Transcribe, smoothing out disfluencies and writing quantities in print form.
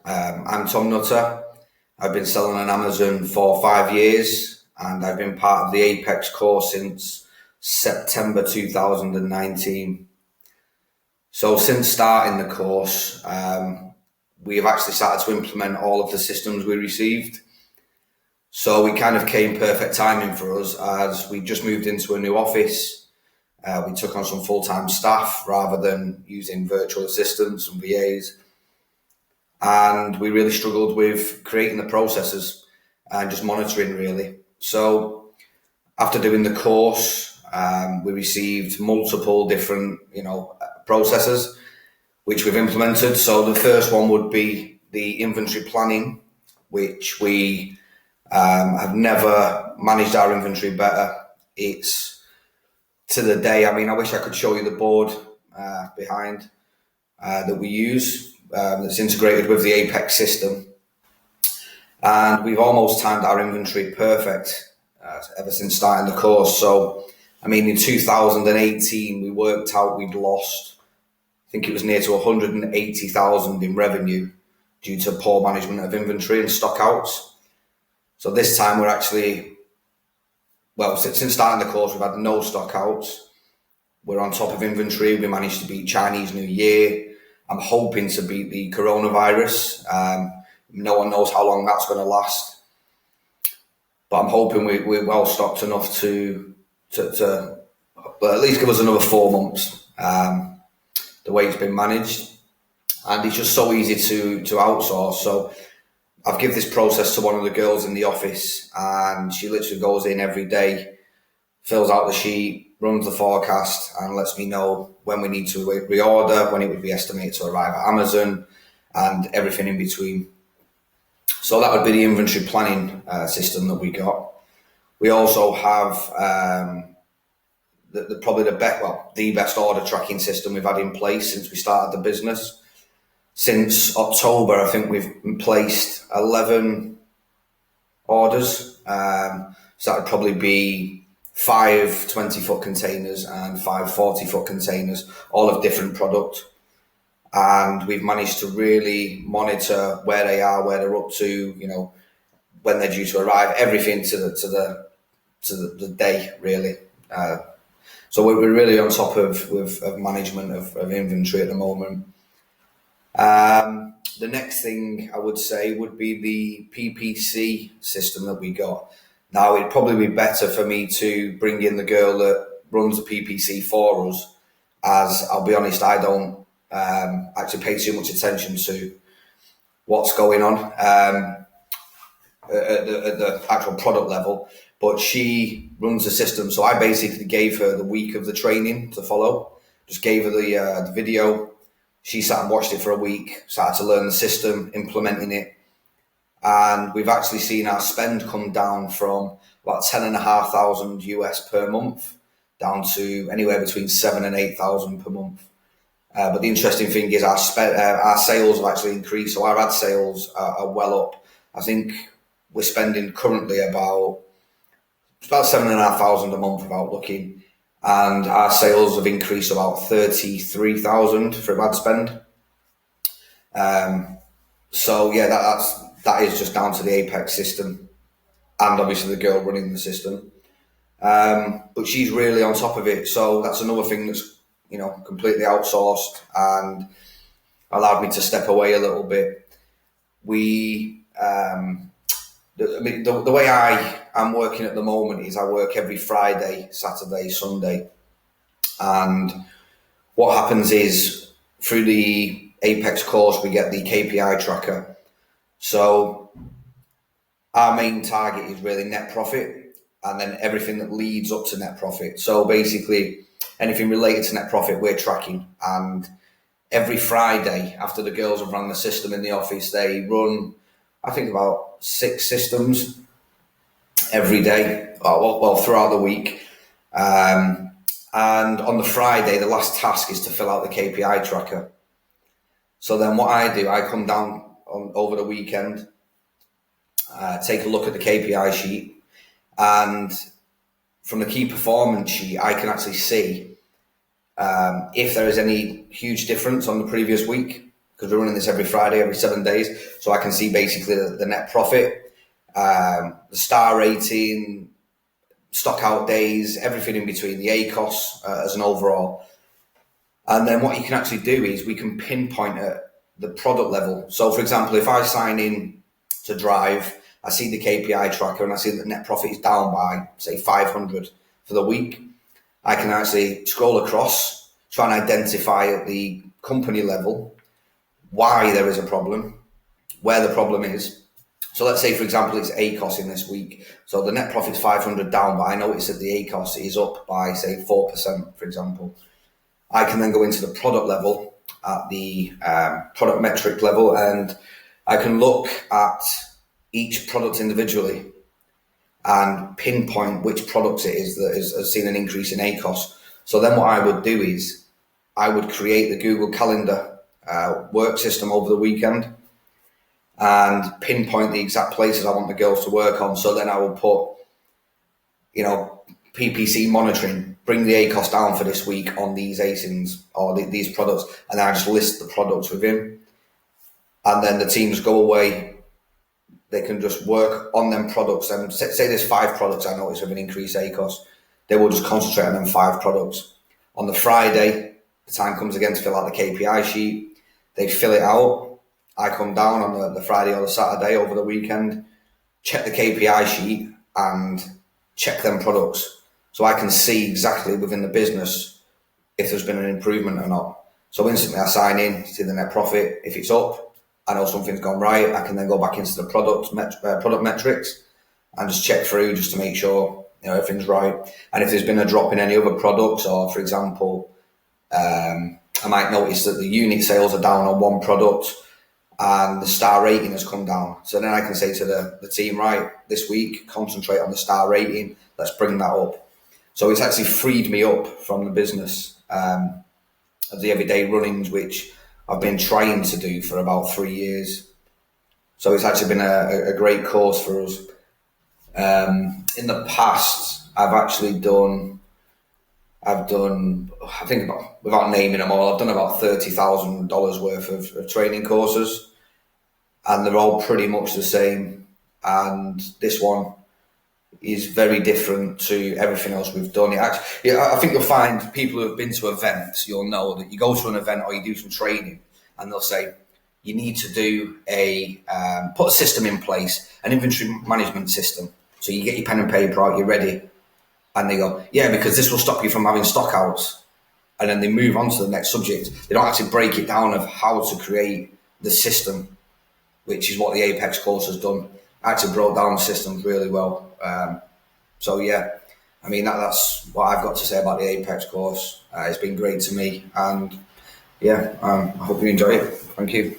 I'm Tom Nutter. I've been selling on Amazon for 5 years, and I've been part of the Apex course since September 2019. So since starting the course, we have actually started to implement all of the systems we received. So we kind of came perfect timing for us, as we just moved into a new office. We took on some full-time staff rather than using virtual assistants and VAs. And we really struggled with creating the processes and just monitoring, really. So after doing the course, we received multiple different, processes which we've implemented. So the first one would be the inventory planning, which we have never managed our inventory better. It's to the day. I mean, I wish I could show you the board behind that we use. That's integrated with the Apex system, and we've almost timed our inventory perfect ever since starting the course. So, I mean, in 2018, we worked out we'd lost, I think it was near to 180,000 in revenue due to poor management of inventory and stockouts. So this time we're actually, since starting the course, we've had no stockouts. We're on top of inventory. We managed to beat Chinese New Year. I'm hoping to beat the coronavirus. No one knows how long that's going to last, but I'm hoping we're well stocked enough to at least give us another 4 months. The way it's been managed, and it's just so easy to outsource. So I've given this process to one of the girls in the office, and she literally goes in every day, fills out the sheet, runs the forecast, and lets me know when we need to reorder, when it would be estimated to arrive at Amazon, and everything in between. So that would be the inventory planning system that we got. We also have the best order tracking system we've had in place since we started the business. Since October, I think we've placed 11 orders. So that would probably be 5 20-foot containers and 5 40-foot containers, all of different product. And we've managed to really monitor where they are, where they're up to, when they're due to arrive, everything to the day, really. So we're really on top of management of inventory at the moment. The next thing I would say would be the PPC system that we got. Now, it'd probably be better for me to bring in the girl that runs the PPC for us, as I'll be honest, I don't actually pay too much attention to what's going on at the actual product level, but she runs the system. So I basically gave her the week of the training to follow, just gave her the video. She sat and watched it for a week, started to learn the system, implementing it. And we've actually seen our spend come down from about 10,500 US per month down to anywhere between 7,000 and 8,000 per month. But the interesting thing is our sales have actually increased. So our ad sales are well up. I think we're spending currently about 7,500 a month without looking. And our sales have increased about 33,000 for ad spend. So yeah, that is just down to the Apex system, and obviously the girl running the system. But she's really on top of it. So that's another thing that's, completely outsourced and allowed me to step away a little bit. The way I'm working at the moment is I work every Friday, Saturday, Sunday. And what happens is, through the Apex course, we get the KPI tracker. So our main target is really net profit, and then everything that leads up to net profit. So basically anything related to net profit, we're tracking. And every Friday, after the girls have run the system in the office, they run, I think, about 6 systems every day, throughout the week. And on the Friday, the last task is to fill out the KPI tracker. So then what I do, I come down over the weekend, take a look at the KPI sheet, and from the key performance sheet, I can actually see if there is any huge difference on the previous week because we're running this every Friday, every 7 days. So I can see basically the net profit, the star rating, stock out days, everything in between, the ACOS as an overall. And then what you can actually do is we can pinpoint at the product level. So for example, if I sign in to Drive, I see the KPI tracker and I see that net profit is down by, say, 500 for the week. I can actually scroll across, try and identify at the company level why there is a problem, where the problem is. So let's say, for example, it's ACOS in this week. So the net profit's 500 down, but I notice that the ACOS is up by, say, 4%, for example. I can then go into the product level, at the product metric level, and I can look at each product individually and pinpoint which products it is that has seen an increase in ACOS. So then what I would do is I would create the Google Calendar work system over the weekend and pinpoint the exact places I want the girls to work on. So then I will put, PPC monitoring, bring the ACOS down for this week on these ASINs or these products, and then I just list the products within. And then the teams go away. They can just work on them products. And say there's 5 products I notice with an increased ACOS. They will just concentrate on them 5 products. On the Friday, the time comes again to fill out the KPI sheet. They fill it out. I come down on the Friday or the Saturday over the weekend, check the KPI sheet and check them products. So I can see exactly within the business if there's been an improvement or not. So instantly I sign in, see the net profit. If it's up, I know something's gone right. I can then go back into the product metrics and just check through just to make sure everything's right. And if there's been a drop in any other products, or for example, I might notice that the unit sales are down on one product and the star rating has come down. So then I can say to the team, right, this week, concentrate on the star rating. Let's bring that up. So it's actually freed me up from the business of the everyday runnings, which I've been trying to do for about 3 years. So it's actually been a great course for us. In the past, I've done, I think, without naming them all, I've done about $30,000 worth of training courses, and they're all pretty much the same. And this one is very different to everything else we've done. I think you'll find people who have been to events, you'll know that you go to an event or you do some training and they'll say, you need to do put a system in place, an inventory management system. So you get your pen and paper out, you're ready. And they go, yeah, because this will stop you from having stock outs. And then they move on to the next subject. They don't actually break it down of how to create the system, which is what the Apex course has done. I actually broke down the systems really well. That's what I've got to say about the Apex course. It's been great to me, and I hope you enjoy it. Thank you.